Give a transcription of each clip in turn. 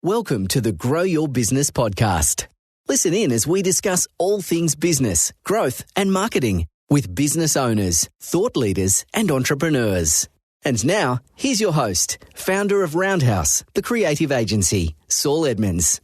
Welcome to the Grow Your Business podcast. Listen in as we discuss all things business, growth and marketing with business owners, thought leaders and entrepreneurs. And now, here's your host, founder of Roundhouse, the creative agency, Saul Edmonds.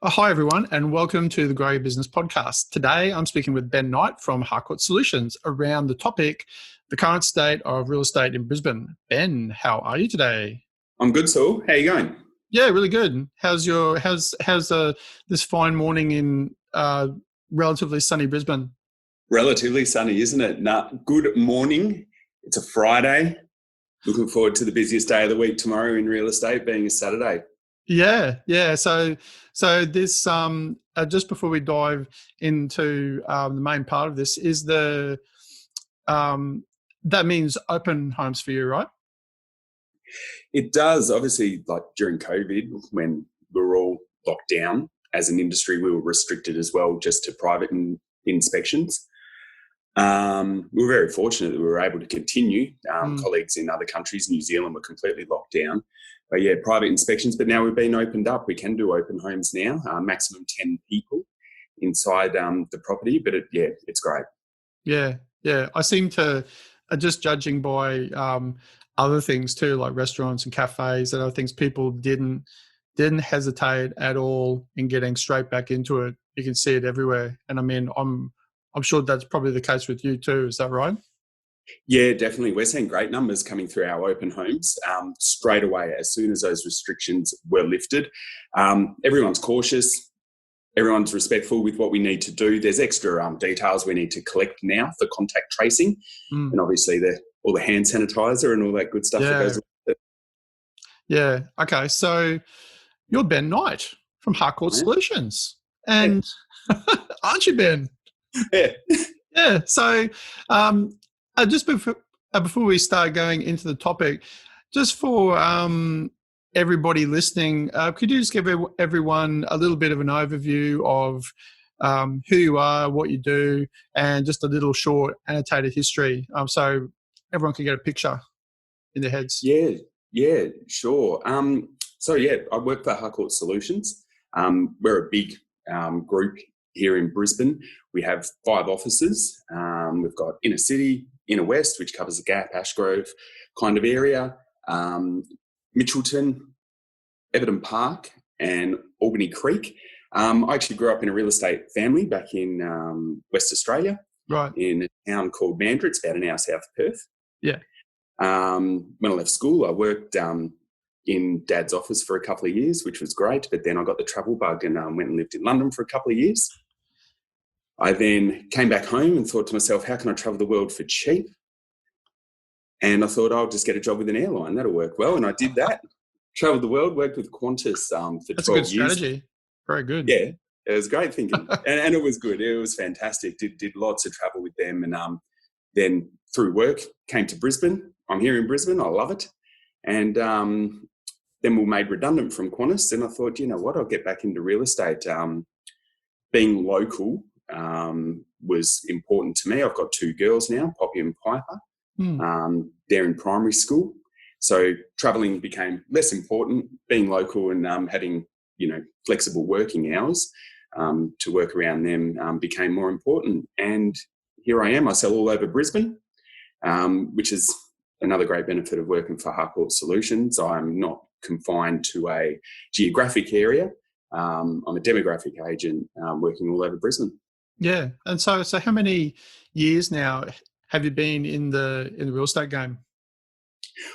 Hi, everyone, and welcome to the Grow Your Business podcast. Today, I'm speaking with Ben Knight from Harcourts Solutions around the topic, the current state of real estate in Brisbane. Ben, how are you today? I'm good, Saul. How are you going? Yeah, really good. How's this fine morning in relatively sunny Brisbane? Relatively sunny, isn't it? Good morning. It's a Friday. Looking forward to the busiest day of the week tomorrow in real estate, being a Saturday. Yeah. So this just before we dive into the main part of this is that means open homes for you, right? It does. Obviously, like during COVID, when we were all locked down as an industry, we were restricted as well just to private inspections. We were very fortunate that we were able to continue. Colleagues in other countries, New Zealand, were completely locked down. But yeah, private inspections. But now we've been opened up. We can do open homes now, maximum 10 people inside the property. But it's great. Yeah. I seem to, just judging by other things too, like restaurants and cafes and other things, people didn't hesitate at all in getting straight back into it. You can see it everywhere. And I mean, I'm sure that's probably the case with you too. Is that right? Yeah, definitely. We're seeing great numbers coming through our open homes straight away as soon as those restrictions were lifted. Everyone's cautious. Everyone's respectful with what we need to do. There's extra details we need to collect now for contact tracing. And obviously all the hand sanitizer and all that good stuff that goes with it. Yeah. Okay. So you're Ben Knight from Harcourts Solutions. And aren't you, Ben? Yeah. Yeah. So just before we start going into the topic, just for everybody listening, could you just give everyone a little bit of an overview of who you are, what you do, and just a little short annotated history so everyone can get a picture in their heads? Yeah, sure. I work for Harcourts Solutions. We're a big group here in Brisbane. We have 5 offices. We've got Inner City, Inner West, which covers the Gap, Ashgrove kind of area, Mitchelton, Everton Park and Albany Creek. I actually grew up in a real estate family back in West Australia, right, in a town called Mandurah. It's about an hour south of Perth. Yeah. When I left school, I worked in Dad's office for a couple of years, which was great. But then I got the travel bug and went and lived in London for a couple of years. I then came back home and thought to myself, how can I travel the world for cheap? And I thought, I'll just get a job with an airline. That'll work well. And I did that. Traveled the world, worked with Qantas for 12 years. That's a good strategy. Very good. Yeah, it was great thinking. and it was good. It was fantastic. Did lots of travel with them. And then through work, came to Brisbane. I'm here in Brisbane. I love it. And then we were made redundant from Qantas. And I thought, you know what, I'll get back into real estate. Being local was important to me. I've got 2 girls now, Poppy and Piper. They're in primary school. So travelling became less important. Being local and having, flexible working hours to work around them became more important. And here I am. I sell all over Brisbane, which is another great benefit of working for Harcourts Solutions. I'm not confined to a geographic area. I'm a demographic agent working all over Brisbane. Yeah. And so how many years now have you been in the real estate game?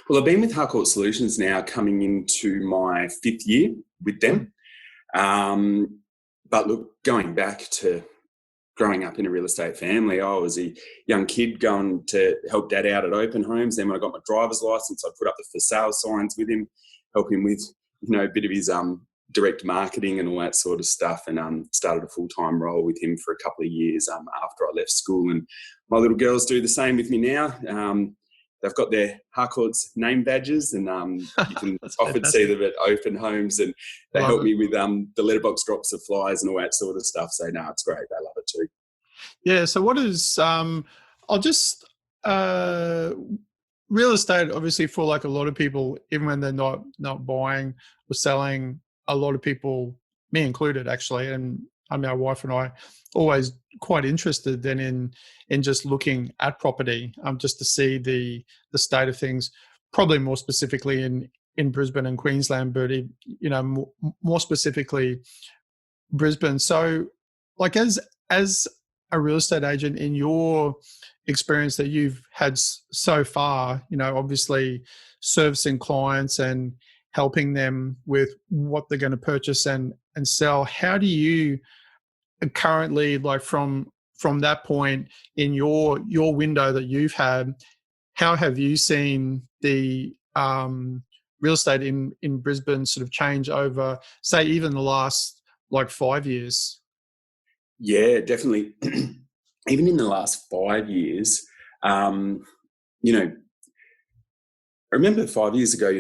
Well, I've been with Harcourts Solutions now coming into my 5th year with them. But look, going back to growing up in a real estate family, I was a young kid going to help Dad out at open homes. Then when I got my driver's license, I put up the for sale signs with him, help him with, a bit of his direct marketing and all that sort of stuff, and started a full-time role with him for a couple of years after I left school. And my little girls do the same with me now. They've got their Harcourts name badges, and you can often see them at open homes, and they help me with the letterbox drops of flyers and all that sort of stuff. So, no, it's great. They love it too. Yeah. So what is, real estate, obviously, for like a lot of people, even when they're not buying or selling a lot of people, me included actually, and I mean, my wife and I, always quite interested then in just looking at property, just to see the state of things, probably more specifically in Brisbane and Queensland, but more specifically Brisbane. So, like as a real estate agent, in your experience that you've had so far, obviously servicing clients and helping them with what they're going to purchase and sell, how do you currently, like from that point in your window that you've had, how have you seen the real estate in Brisbane sort of change over, say, even the last like 5 years? Yeah, definitely. Even in the last 5 years, I remember 5 years ago,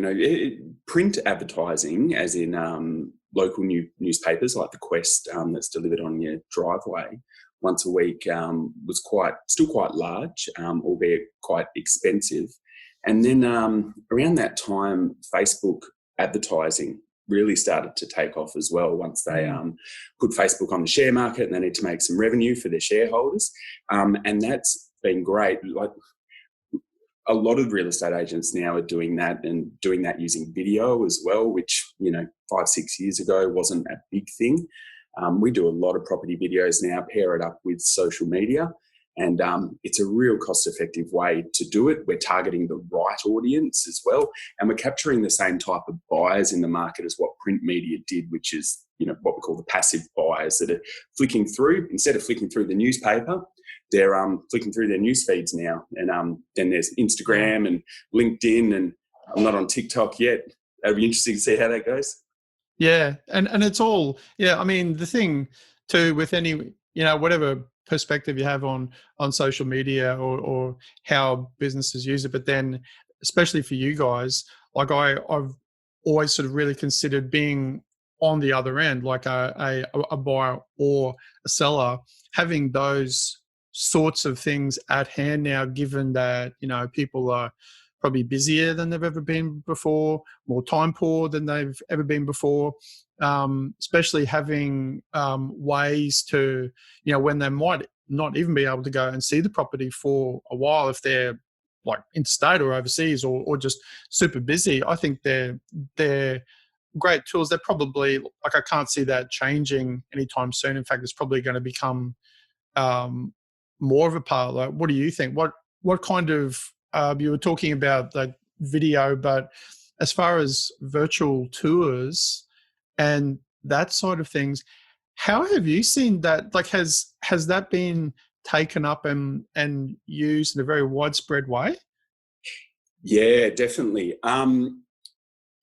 print advertising, as in local newspapers like the Quest, that's delivered on your driveway once a week, was still quite large, albeit quite expensive. And then around that time, Facebook advertising really started to take off as well once they put Facebook on the share market, and they need to make some revenue for their shareholders. And that's been great. Like, a lot of real estate agents now are doing that, and doing that using video as well, which, 5-6 years ago wasn't a big thing. We do a lot of property videos now, pair it up with social media, and it's a real cost-effective way to do it. We're targeting the right audience as well, and we're capturing the same type of buyers in the market as what print media did, which is, what we call the passive buyers that are flicking through. Instead of flicking through the newspaper, they're flicking through their news feeds now. And then there's Instagram and LinkedIn, and I'm not on TikTok yet. It'll be interesting to see how that goes. Yeah, and it's all, I mean, the thing too with any, whatever perspective you have on social media or how businesses use it, but then especially for you guys, like I've always sort of really considered being on the other end, like a buyer or a seller, having those sorts of things at hand now, given that, people are probably busier than they've ever been before, more time poor than they've ever been before, especially having ways to, when they might not even be able to go and see the property for a while if they're like interstate or overseas or just super busy. I think they're great tools. They're probably, like, I can't see that changing anytime soon. In fact, it's probably going to become more of a part. Like, what do you think? What kind of, you were talking about like video, but as far as virtual tours and that side of things, how have you seen that? Like, has that been taken up and used in a very widespread way? Yeah, definitely.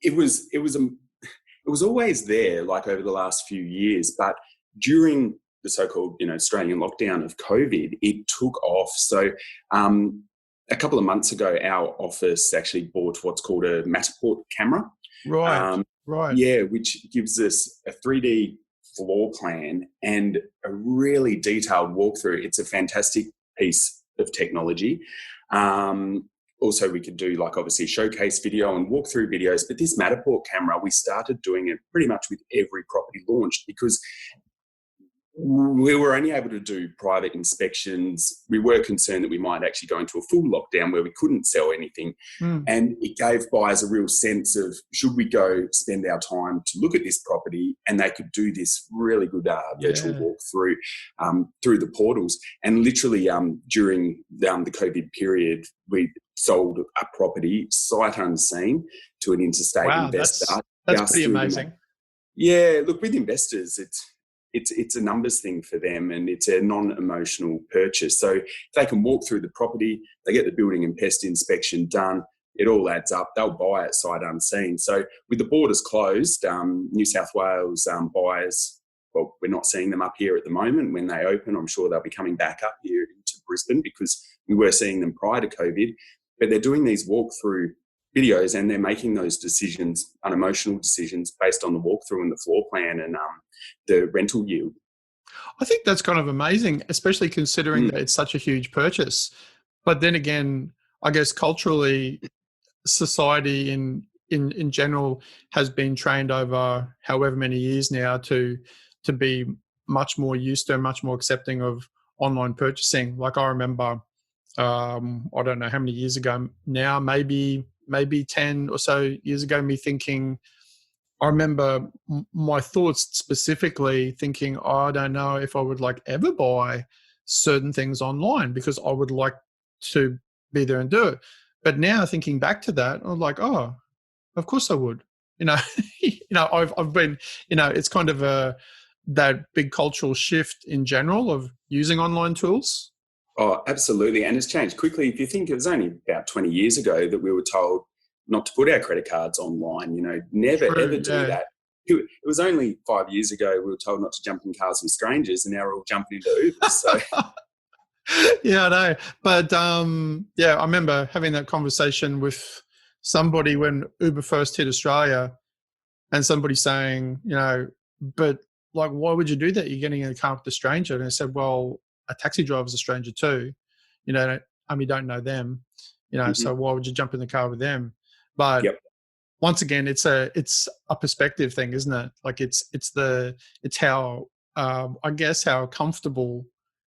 It was always there, like over the last few years, but during the so-called, Australian lockdown of COVID, it took off. So a couple of months ago, our office actually bought what's called a Matterport camera. Right, right. Yeah, which gives us a 3D floor plan and a really detailed walkthrough. It's a fantastic piece of technology. Also, we could do, like, obviously showcase video and walkthrough videos, but this Matterport camera, we started doing it pretty much with every property launched because we were only able to do private inspections. We were concerned that we might actually go into a full lockdown where we couldn't sell anything. And it gave buyers a real sense of, should we go spend our time to look at this property? And they could do this really good virtual walkthrough through the portals. And literally during the COVID period, we sold a property sight unseen to an interstate investor. That's pretty amazing. Yeah, look, with investors, it's a numbers thing for them, and it's a non-emotional purchase. So if they can walk through the property, they get the building and pest inspection done, it all adds up. They'll buy it sight unseen. So with the borders closed, New South Wales buyers, well, we're not seeing them up here at the moment. When they open, I'm sure they'll be coming back up here into Brisbane because we were seeing them prior to COVID. But they're doing these walkthrough videos and they're making those decisions, unemotional decisions, based on the walkthrough and the floor plan and the rental yield. I think that's kind of amazing, especially considering that it's such a huge purchase. But then again, I guess culturally, society in in general has been trained over however many years now to be much more used to and much more accepting of online purchasing. Like I remember, I don't know how many years ago now, maybe 10 or so years ago, me thinking, I remember my thoughts specifically thinking, oh, I don't know if I would like ever buy certain things online because I would like to be there and do it. But now thinking back to that, I'm like, oh, of course I would. I've been, it's kind of that big cultural shift in general of using online tools. Oh, absolutely. And it's changed quickly. If you think it was only about 20 years ago that we were told not to put our credit cards online, never, True, ever do that. It was only 5 years ago we were told not to jump in cars with strangers, and now we're all jumping into Ubers. So. Yeah, I know. But I remember having that conversation with somebody when Uber first hit Australia, and somebody saying, but like, why would you do that? You're getting in a car with a stranger. And I said, well, a taxi driver's a stranger too. You don't know them, so why would you jump in the car with them? But Yep. once again, it's a perspective thing, isn't it? Like it's how, I guess, how comfortable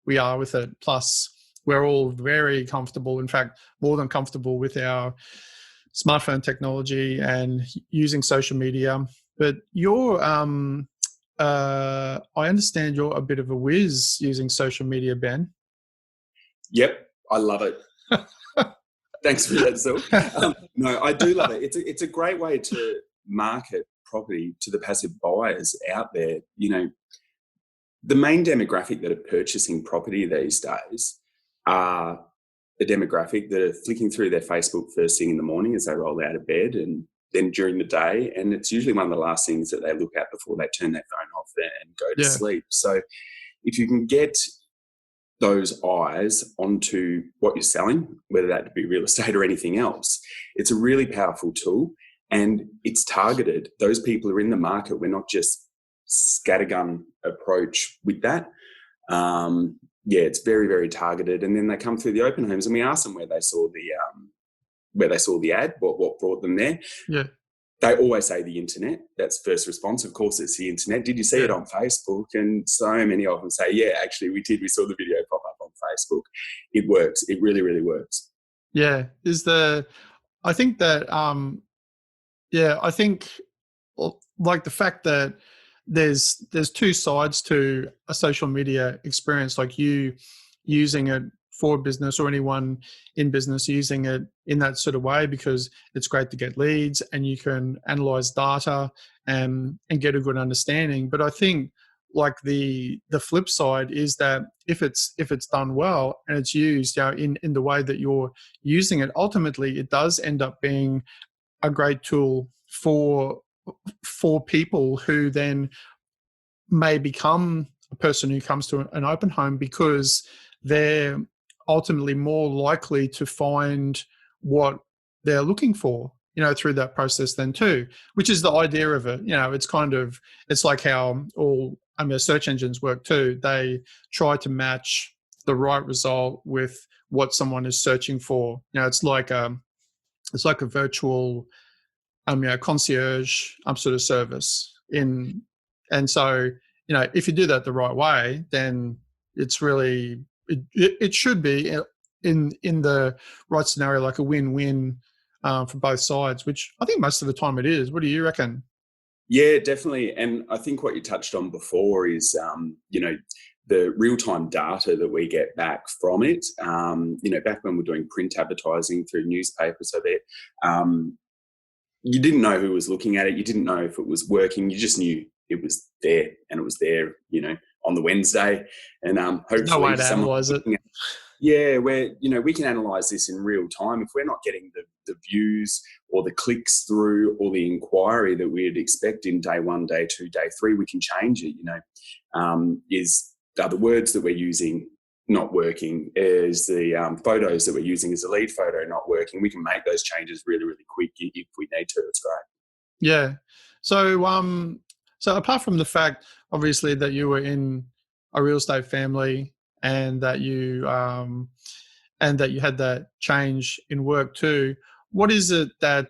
we are with it. Plus, we're all very comfortable, in fact, more than comfortable with our smartphone technology and using social media. But I understand you're a bit of a whiz using social media, Ben. Yep, I love it. Thanks for that, Saul. No, I do love it. It's a great way to market property to the passive buyers out there. The main demographic that are purchasing property these days are the demographic that are flicking through their Facebook first thing in the morning as they roll out of bed, and then during the day. And it's usually one of the last things that they look at before they turn their phone off and go to sleep. So if you can get those eyes onto what you're selling, whether that be real estate or anything else, it's a really powerful tool, and it's targeted. Those people are in the market. We're not just scattergun approach with that. It's very, very targeted. And then they come through the open homes, and we ask them where they saw the ad, what brought them there. Yeah. They always say the internet. That's first response. Of course, it's the internet. Did you see it on Facebook? And so many of them say, yeah, actually we did. We saw the video pop up on Facebook. It works. It really, really works. Yeah. I think that, I think like the fact that there's two sides to a social media experience, like you using it for business or anyone in business using it in that sort of way, because it's great to get leads and you can analyze data and get a good understanding. But I think like the flip side is that if it's done well and it's used in the way that you're using it, ultimately it does end up being a great tool for people who then may become a person who comes to an open home, because they're ultimately more likely to find what they're looking for, through that process then too, which is the idea of it. It's like how all search engines work too. They try to match the right result with what someone is searching for. It's like a virtual concierge sort of service and so if you do that the right way, then it's really it should be in the right scenario, like a win-win for both sides, which I think most of the time it is. What do you reckon? Yeah, definitely. And I think what you touched on before is the real-time data that we get back from it. Back when we're doing print advertising through newspapers, so that you didn't know who was looking at it. You didn't know if it was working. You just knew it was there, and it was there, on the Wednesday. And hopefully no way to analyze it. Yeah, where, we can analyze this in real time. If we're not getting the views or the clicks through or the inquiry that we'd expect in day 1, day 2, day 3, we can change it. Are the words that we're using not working? Is the photos that we're using as a lead photo not working? We can make those changes really, really quick if we need to. It's great. Yeah. So apart from the fact, obviously, that you were in a real estate family and that you had that change in work too, what is it that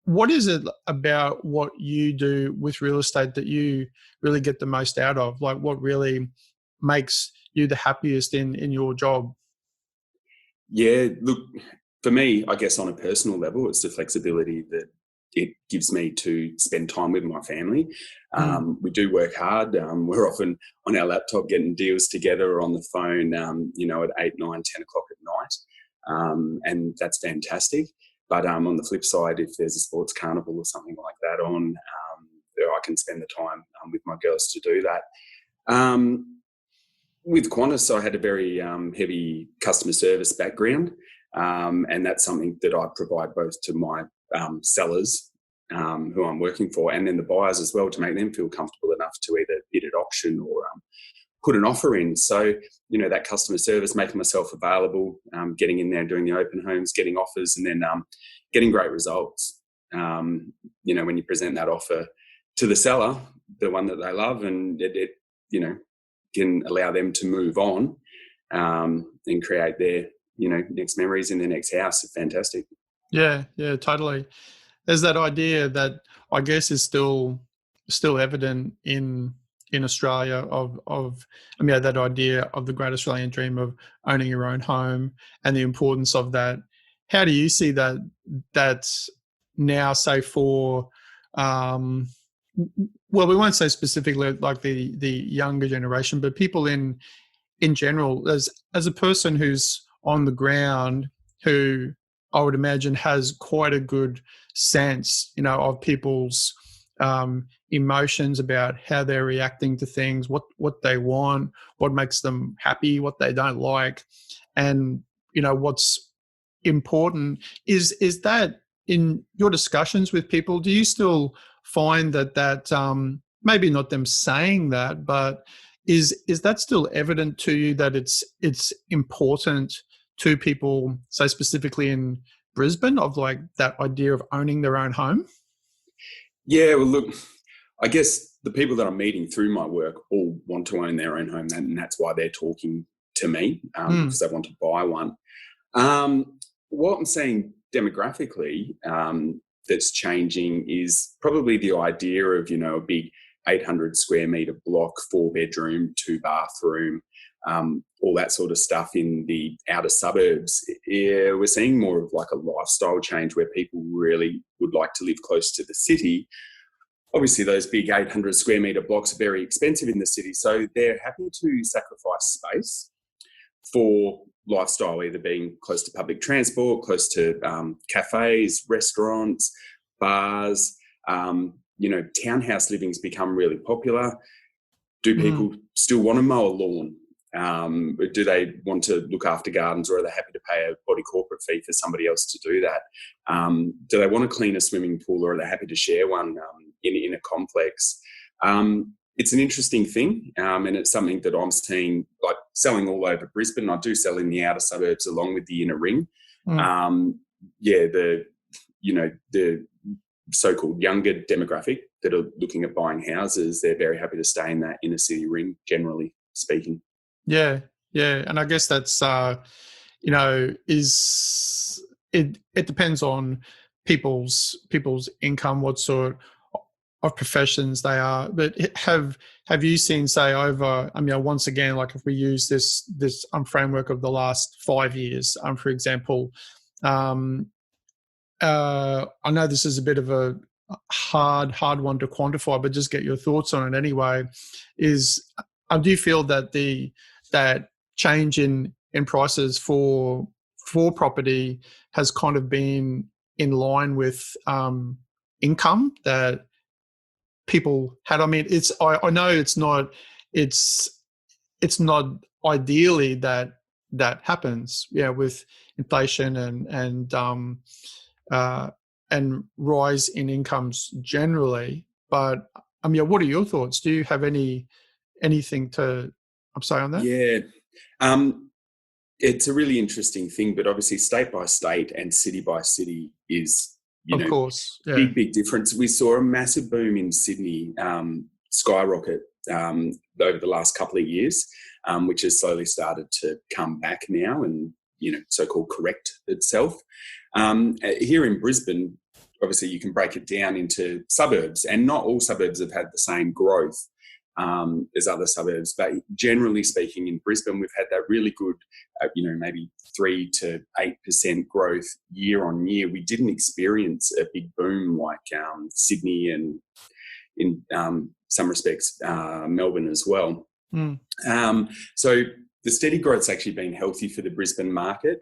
what is it about what you do with real estate that you really get the most out of? Like, what really makes you the happiest in your job? Yeah, look, for me, I guess on a personal level, it's the flexibility that it gives me to spend time with my family. Mm. We do work hard. We're often on our laptop getting deals together or on the phone, at 8, 9, 10 o'clock at night. And that's fantastic. But on the flip side, if there's a sports carnival or something like that on, I can spend the time with my girls to do that. With Qantas, I had a very heavy customer service background, and that's something that I provide both to my sellers who I'm working for, and then the buyers as well, to make them feel comfortable enough to either bid at auction or put an offer in. So, that customer service, making myself available, getting in there, doing the open homes, getting offers, and then getting great results. When you present that offer to the seller, the one that they love, and it can allow them to move on and create their, next memories in their next house. It's fantastic. Yeah, totally. There's that idea that I guess is still evident in Australia that idea of the great Australian dream of owning your own home and the importance of that. How do you see that's now, say, for well, we won't say specifically like the younger generation, but people in general, as a person who's on the ground, who I would imagine has quite a good sense, of people's emotions, about how they're reacting to things, what they want, what makes them happy, what they don't like, and what's important. Is that in your discussions with people? Do you still find that maybe not them saying that, but is that still evident to you, that it's important to people, say specifically in Brisbane, of like that idea of owning their own home? Yeah, well, look, I guess the people that I'm meeting through my work all want to own their own home, and that's why they're talking to me, because they want to buy one. What I'm saying demographically that's changing is probably the idea of, a big 800 square metre block, 4-bedroom, 2-bathroom, all that sort of stuff in the outer suburbs. Yeah, we're seeing more of like a lifestyle change where people really would like to live close to the city. Obviously, those big 800 square metre blocks are very expensive in the city, so they're happy to sacrifice space for lifestyle, either being close to public transport, close to cafes, restaurants, bars. Townhouse living's become really popular. Do people still want to mow a lawn? Do they want to look after gardens, or are they happy to pay a body corporate fee for somebody else to do that? Do they want to clean a swimming pool, or are they happy to share one in a complex? It's an interesting thing, and it's something that I'm seeing, like, selling all over Brisbane. I do sell in the outer suburbs along with the inner ring. The so-called younger demographic that are looking at buying houses, they're very happy to stay in that inner city ring, generally speaking. Yeah, and I guess that's is it depends on people's income, what sort of professions they are. But have you seen, say, over, once again, like if we use this framework of the last 5 years, for example, I know this is a bit of a hard one to quantify, but just get your thoughts on it anyway. Is I do feel that that change in prices for property has kind of been in line with income that people had. I know it's not ideally that happens, with inflation and rise in incomes generally. But what are your thoughts? Do you have anything to say on that? Yeah, it's a really interesting thing, but obviously state by state and city by city is, of course, big difference. We saw a massive boom in Sydney, skyrocket over the last couple of years, which has slowly started to come back now and, so-called correct itself. Here in Brisbane, obviously you can break it down into suburbs, and not all suburbs have had the same growth as other suburbs. But generally speaking, in Brisbane, we've had that really good, maybe 3 to 8% growth year on year. We didn't experience a big boom like Sydney and in some respects Melbourne as well. So the steady growth's actually been healthy for the Brisbane market.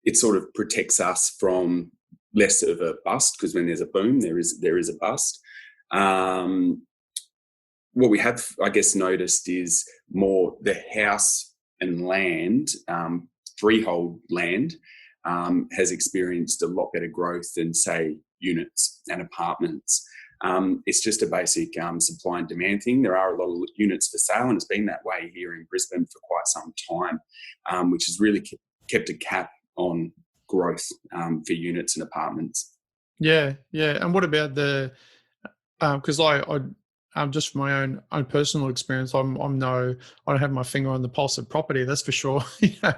It sort of protects us from less of a bust, because when there's a boom, there is a bust. What we have, I guess, noticed is more the house and land, freehold land, has experienced a lot better growth than, say, units and apartments. It's just a basic supply and demand thing. There are a lot of units for sale, and it's been that way here in Brisbane for quite some time, which has really kept a cap on growth for units and apartments. Yeah. And what about the? Because I just from my own personal experience, I don't have my finger on the pulse of property, that's for sure.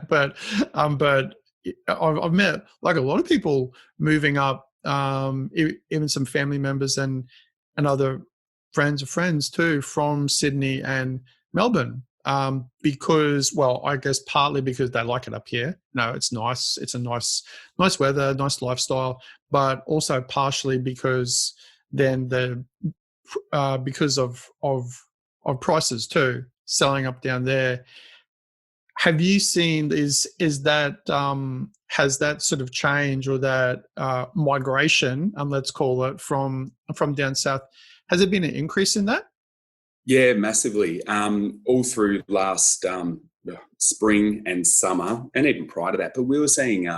But I've met like a lot of people moving up, even some family members and other friends of friends too, from Sydney and Melbourne, because, well, I guess partly because they like it up here. No, it's nice. It's a nice weather, nice lifestyle, but also partially because then because of prices too, selling up down there. Have you seen is that has that sort of change, or that migration, let's call it, from down south, has it been an increase in that? Yeah, massively. All through last spring and summer, and even prior to that, but we were seeing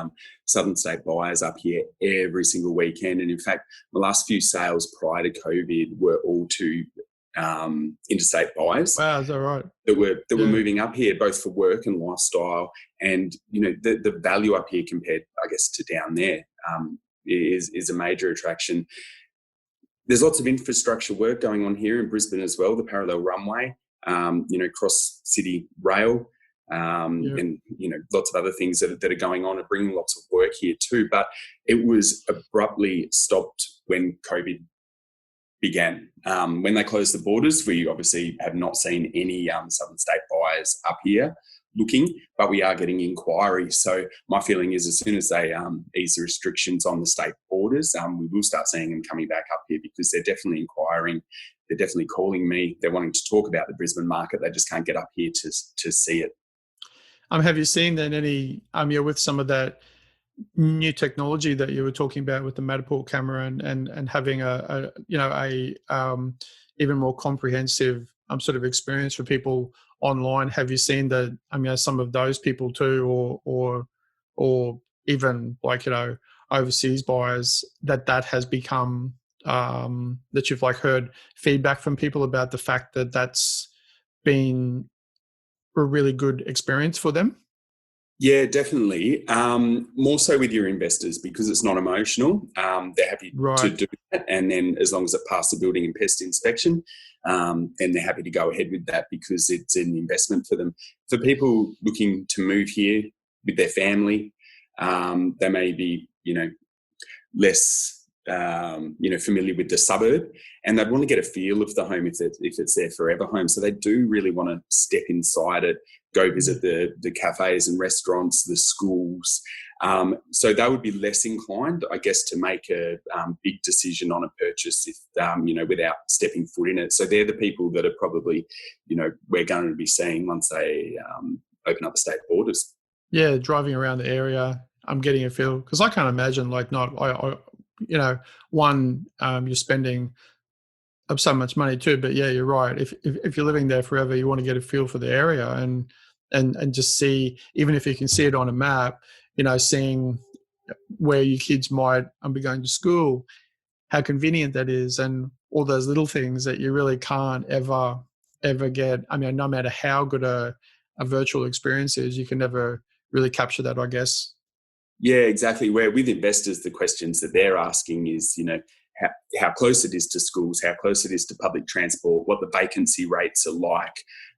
southern state buyers up here every single weekend. And in fact, the last few sales prior to COVID were all to interstate buyers. Wow, is that right? That were moving up here both for work and lifestyle, and the value up here compared, I guess, to down there is a major attraction. There's lots of infrastructure work going on here in Brisbane as well. The parallel runway, cross city rail, and lots of other things that are going on and bringing lots of work here too. But it was abruptly stopped when COVID began. When they closed the borders, we obviously have not seen any southern state buyers up here looking, but we are getting inquiries. So my feeling is as soon as they ease the restrictions on the state borders, we will start seeing them coming back up here, because they're definitely inquiring. They're definitely calling me. They're wanting to talk about the Brisbane market. They just can't get up here to see it. Have you seen then any, with some of that new technology that you were talking about with the Matterport camera and having a even more comprehensive sort of experience for people online? Have you seen that, some of those people too, or even like, overseas buyers, that has become, that you've like heard feedback from people about the fact that that's been a really good experience for them? Yeah, definitely. More so with your investors, because it's not emotional. They're happy to do that. And then as long as it passes the building and pest inspection, then they're happy to go ahead with that, because it's an investment for them. For people looking to move here with their family, they may be, less familiar with the suburb, and they'd want to get a feel of the home if it's their forever home. So they do really want to step inside it, go visit the cafes and restaurants, the schools. So they would be less inclined, I guess, to make a big decision on a purchase if without stepping foot in it. So they're the people that are probably, we're going to be seeing once they open up the state borders. Yeah, driving around the area, I'm getting a feel, because I can't imagine you're spending so much money too. But yeah, you're right. If you're living there forever, you want to get a feel for the area and just see, even if you can see it on a map, seeing where your kids might be going to school, how convenient that is, and all those little things that you really can't ever get. No matter how good a virtual experience is, you can never really capture that, I guess. Yeah, exactly. Where with investors, the questions that they're asking is, how close it is to schools, how close it is to public transport, what the vacancy rates are like,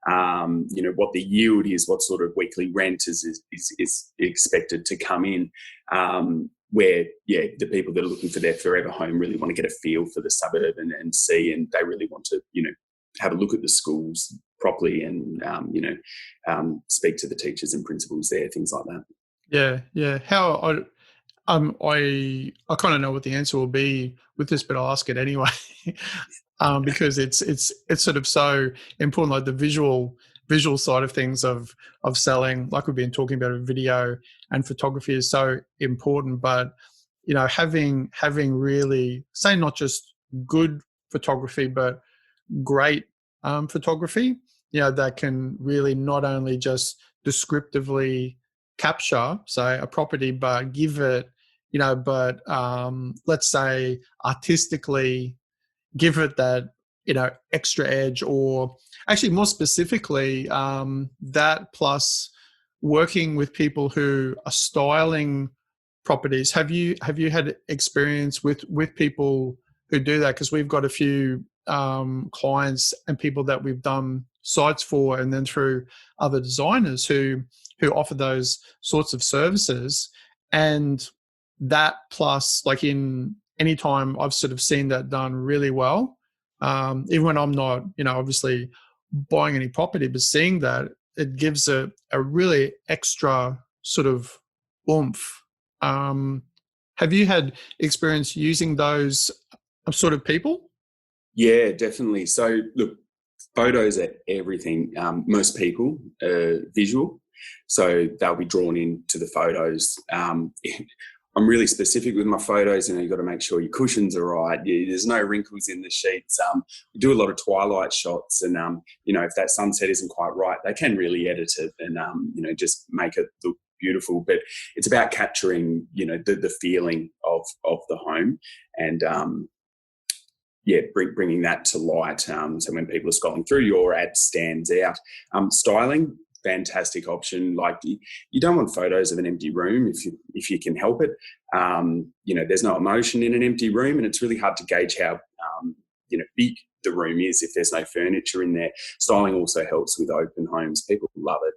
what the yield is, what sort of weekly rent is expected to come in. where, the people that are looking for their forever home really want to get a feel for the suburb and see, and they really want to, have a look at the schools properly and, speak to the teachers and principals there, things like that. Yeah. I kind of know what the answer will be with this, but I'll ask it anyway, because it's sort of so important, like the visual side of things of selling, like we've been talking about, video and photography is so important. But having really, say, not just good photography, but great photography, that can really not only just descriptively capture, say, a property, but give it, let's say artistically give it that, extra edge, or actually more specifically, that plus working with people who are styling properties. Have you had experience with people who do that? Because we've got a few clients and people that we've done sites for, and then through other designers who offer those sorts of services. And that plus, like, in any time I've sort of seen that done really well, even when I'm not, obviously buying any property, but seeing that, it gives a really extra sort of oomph. Have you had experience using those sort of people? Yeah, definitely. So look, photos are everything. Most people are visual, so they'll be drawn into the photos. I'm really specific with my photos. You've got to make sure your cushions are right. There's no wrinkles in the sheets. We do a lot of twilight shots, and if that sunset isn't quite right, they can really edit it and just make it look beautiful. But it's about capturing the feeling of the home, and bringing that to light. So when people are scrolling through, your ad stands out. Styling, fantastic option. Like, you don't want photos of an empty room if you can help it. There's no emotion in an empty room, and it's really hard to gauge how big the room is if there's no furniture in there. Styling also helps with open homes. People love it.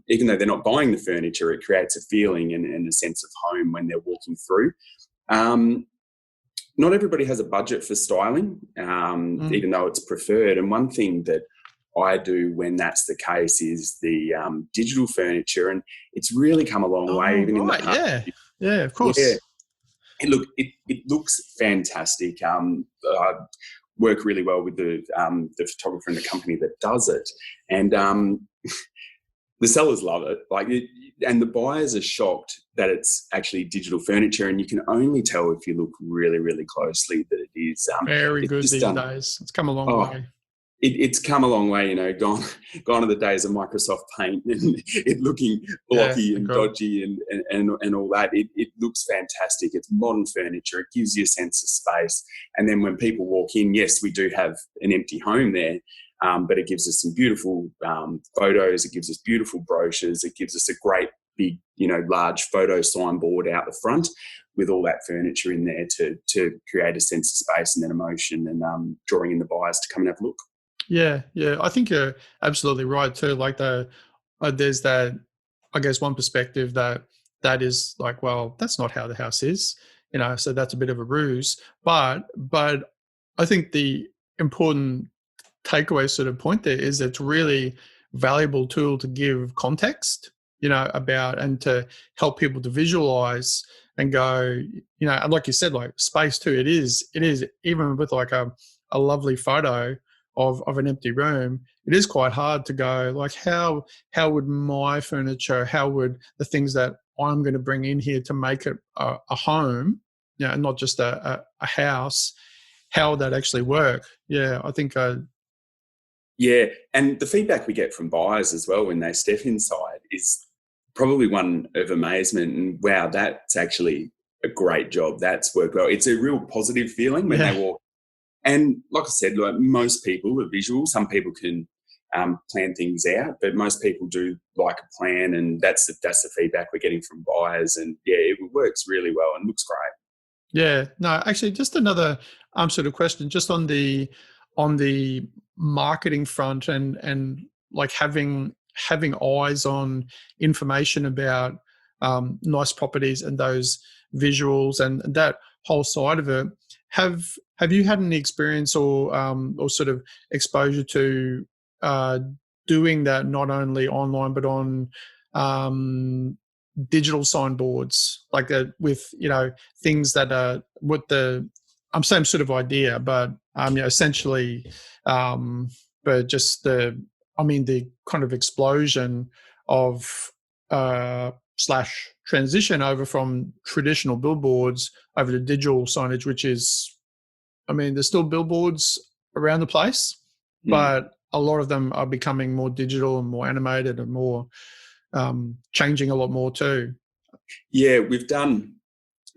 Even though they're not buying the furniture, it creates a feeling and a sense of home when they're walking through. Not everybody has a budget for styling, even though it's preferred. And one thing that I do when that's the case is the digital furniture, and it's really come a long way. Even in the past. Yeah, of course. Yeah. And look, it looks fantastic. I work really well with the photographer in the company that does it, and the sellers love it. And the buyers are shocked that it's actually digital furniture, and you can only tell if you look really, really closely that it is. Very good these days. It's come a long way. It's come a long way, gone are the days of Microsoft Paint and it looking blocky and dodgy and all that. It looks fantastic. It's modern furniture. It gives you a sense of space. And then when people walk in, yes, we do have an empty home there, but it gives us some beautiful photos. It gives us beautiful brochures. It gives us a great big, large photo signboard out the front with all that furniture in there to create a sense of space and then emotion, and drawing in the buyers to come and have a look. Yeah. I think you're absolutely right too. Like there's that, I guess, one perspective that is like, well, that's not how the house is, so that's a bit of a ruse. But I think the important takeaway sort of point there is it's really valuable tool to give context, about, and to help people to visualize and go, and like you said, like space too. It is even with like a lovely photo of an empty room, it is quite hard to go like, how would my furniture, how would the things that I'm going to bring in here to make it a home, and not just a house, how would that actually work? Yeah, I think yeah, and the feedback we get from buyers as well when they step inside is probably one of amazement and, wow, that's actually a great job. That's worked well. It's a real positive feeling when they walk. And like I said, like most people are visual. Some people can plan things out, but most people do like a plan, and that's the feedback we're getting from buyers. And yeah, it works really well and looks great. Yeah, no, actually, just another sort of question, just on the marketing front and like having eyes on information about nice properties and those visuals and that whole side of it. Have you had any experience or sort of exposure to doing that not only online but on digital signboards like that with things that are what the same sort of idea, but essentially, but just the kind of explosion of slash transition over from traditional billboards over to digital signage, which is, there's still billboards around the place, but a lot of them are becoming more digital and more animated and more changing a lot more too. Yeah, we've done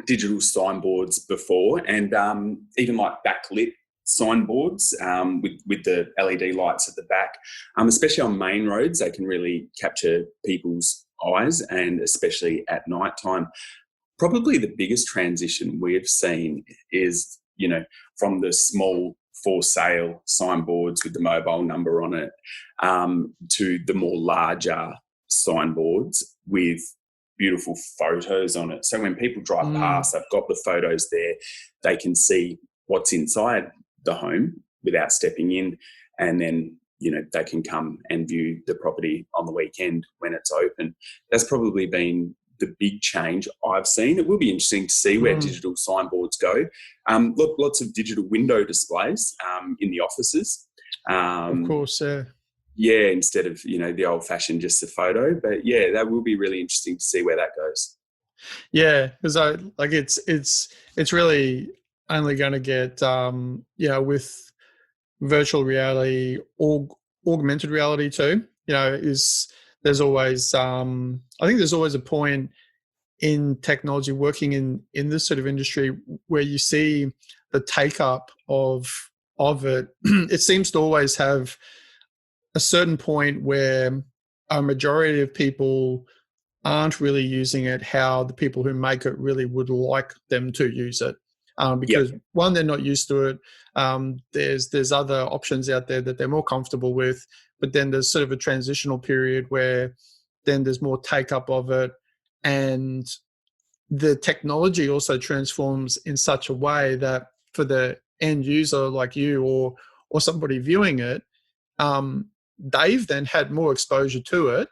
digital signboards before, and even like backlit signboards with the LED lights at the back, especially on main roads. They can really capture people's eyes, and especially at night time. Probably the biggest transition we've seen is, from the small for sale signboards with the mobile number on it to the more larger signboards with beautiful photos on it. So when people drive past, they've got the photos there. They can see what's inside the home without stepping in, and then they can come and view the property on the weekend when it's open. That's probably been the big change I've seen. It will be interesting to see where digital signboards go. Look, lots of digital window displays in the offices. Of course, yeah. Yeah, instead of, the old-fashioned just a photo. But, yeah, that will be really interesting to see where that goes. Yeah, because it's really only going to get, with virtual reality or augmented reality too, there's always, I think there's always a point in technology working in this sort of industry where you see the take up of it. It seems to always have a certain point where a majority of people aren't really using it how the people who make it really would like them to use it. Because one, they're not used to it. There's other options out there that they're more comfortable with, but then there's sort of a transitional period where then there's more take up of it, and the technology also transforms in such a way that for the end user like you or somebody viewing it, they've then had more exposure to it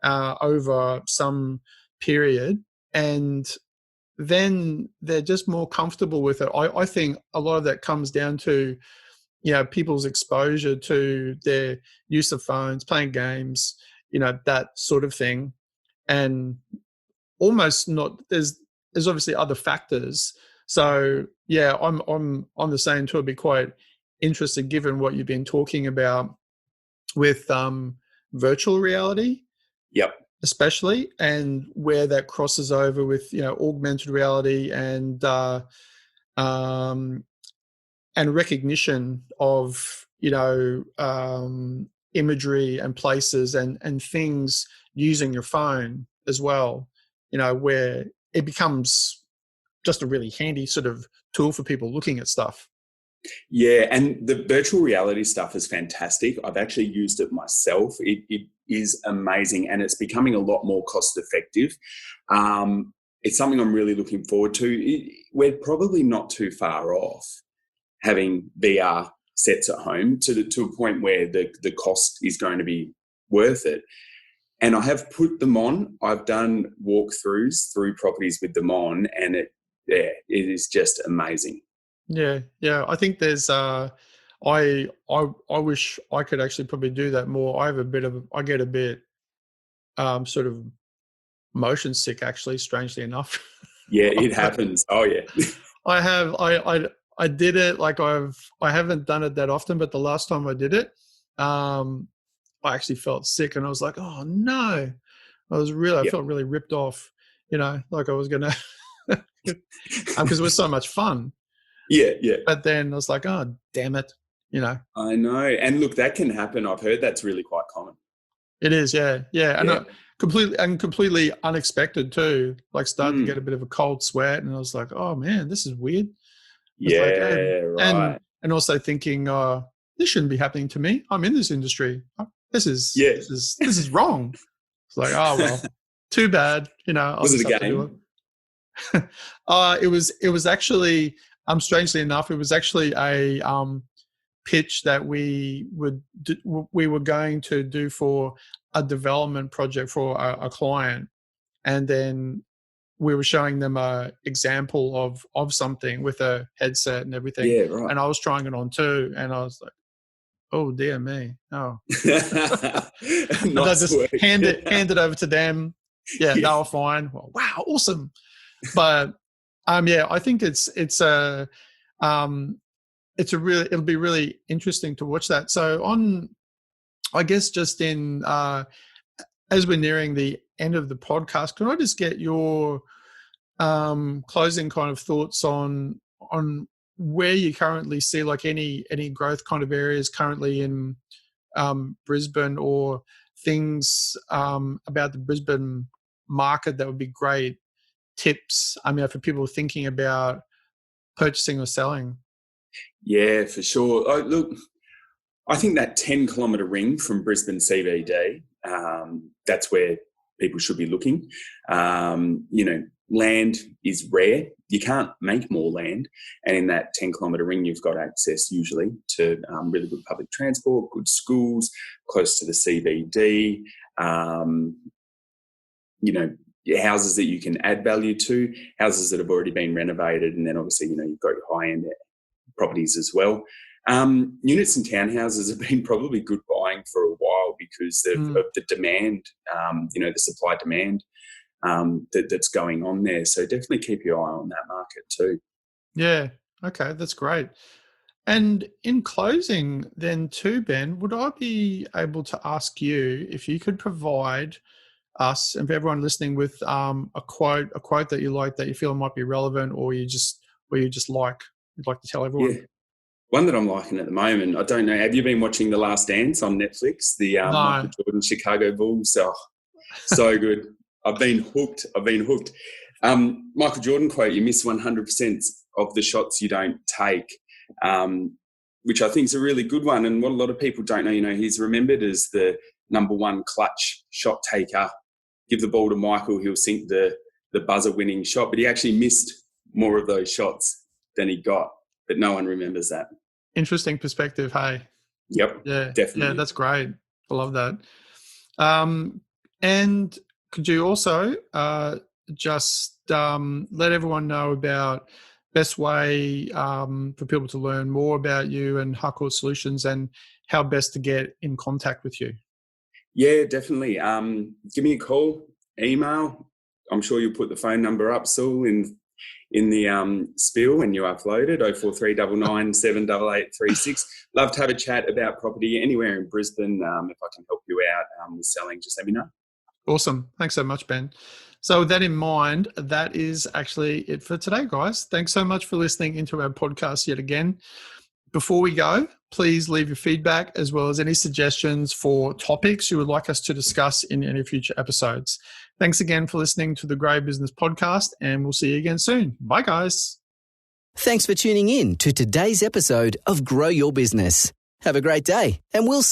over some period, and then they're just more comfortable with it. I think a lot of that comes down to, people's exposure to their use of phones, playing games, that sort of thing. And almost not, there's obviously other factors. So yeah, I'm on the same too. I'd be quite interested, given what you've been talking about with virtual reality. Yep. Especially, and where that crosses over with augmented reality and recognition of imagery and places and things using your phone as well, where it becomes just a really handy sort of tool for people looking at stuff. Yeah, and the virtual reality stuff is fantastic. I've actually used it myself. It is amazing, and it's becoming a lot more cost effective. It's something I'm really looking forward to. We're probably not too far off having VR sets at home to a point where the cost is going to be worth it. And I have put them on. I've done walkthroughs through properties with them on, and it is just amazing. Yeah. I think there's I wish I could actually probably do that more. I get a bit sort of motion sick, actually, strangely enough. Yeah, it happens. Oh yeah. I did it, like I haven't done it that often, but the last time I did it, I actually felt sick, and I was like, oh no. I felt really ripped off, like I was gonna because it was so much fun. Yeah. But then I was like, oh, damn it, I know. And look, that can happen. I've heard that's really quite common. It is, yeah. And completely unexpected too. Like started to get a bit of a cold sweat, and I was like, oh man, this is weird. Right. And also thinking, this shouldn't be happening to me. I'm in this industry. This is wrong. It's like, oh well, too bad. Was it a game? It was actually, strangely enough, it was actually a pitch that we were going to do for a development project for a client, and then we were showing them a example of something with a headset and everything. Yeah, right. And I was trying it on too, and I was like, oh dear me, oh. And I just hand it over to them. Yeah, they were fine. Well, wow, awesome. But yeah, I think it'll be really interesting to watch that. So I guess just in as we're nearing the end of the podcast, can I just get your closing kind of thoughts on where you currently see like any growth kind of areas currently in Brisbane, or things about the Brisbane market that would be great tips, for people thinking about purchasing or selling? Yeah, for sure. Look, I think that 10-kilometre ring from Brisbane CBD, that's where people should be looking. Land is rare. You can't make more land. And in that 10-kilometre ring, you've got access usually to really good public transport, good schools, close to the CBD, houses that you can add value to, houses that have already been renovated, and then obviously, you've got your high-end properties as well. Units and townhouses have been probably good buying for a while because of the demand, the supply-demand that's going on there. So definitely keep your eye on that market too. Yeah, okay, that's great. And in closing then too, Ben, would I be able to ask you if you could provide us and for everyone listening with a quote that you like, that you feel might be relevant, or you'd like to tell everyone? Yeah. One that I'm liking at the moment, I don't know, have you been watching The Last Dance on Netflix? The No. Michael Jordan Chicago Bulls? Oh, so good. I've been hooked. Michael Jordan quote, you miss 100% of the shots you don't take, which I think is a really good one. And what a lot of people don't know, he's remembered as the number one clutch shot taker. Give the ball to Michael, he'll sink the buzzer-winning shot. But he actually missed more of those shots than he got. But no one remembers that. Interesting perspective, hey? Yep, yeah, definitely. Yeah, that's great. I love that. And could you also just let everyone know about best way for people to learn more about you and Harcourts Solutions, and how best to get in contact with you? Yeah, definitely. Give me a call, email. I'm sure you'll put the phone number up, Saul, in the spiel when you upload it, 04399 78836. Love to have a chat about property anywhere in Brisbane. If I can help you out with selling, just let me know. Awesome. Thanks so much, Ben. So with that in mind, that is actually it for today, guys. Thanks so much for listening into our podcast yet again. Before we go, please leave your feedback as well as any suggestions for topics you would like us to discuss in any future episodes. Thanks again for listening to the Grow Business Podcast, and we'll see you again soon. Bye, guys. Thanks for tuning in to today's episode of Grow Your Business. Have a great day, and we'll see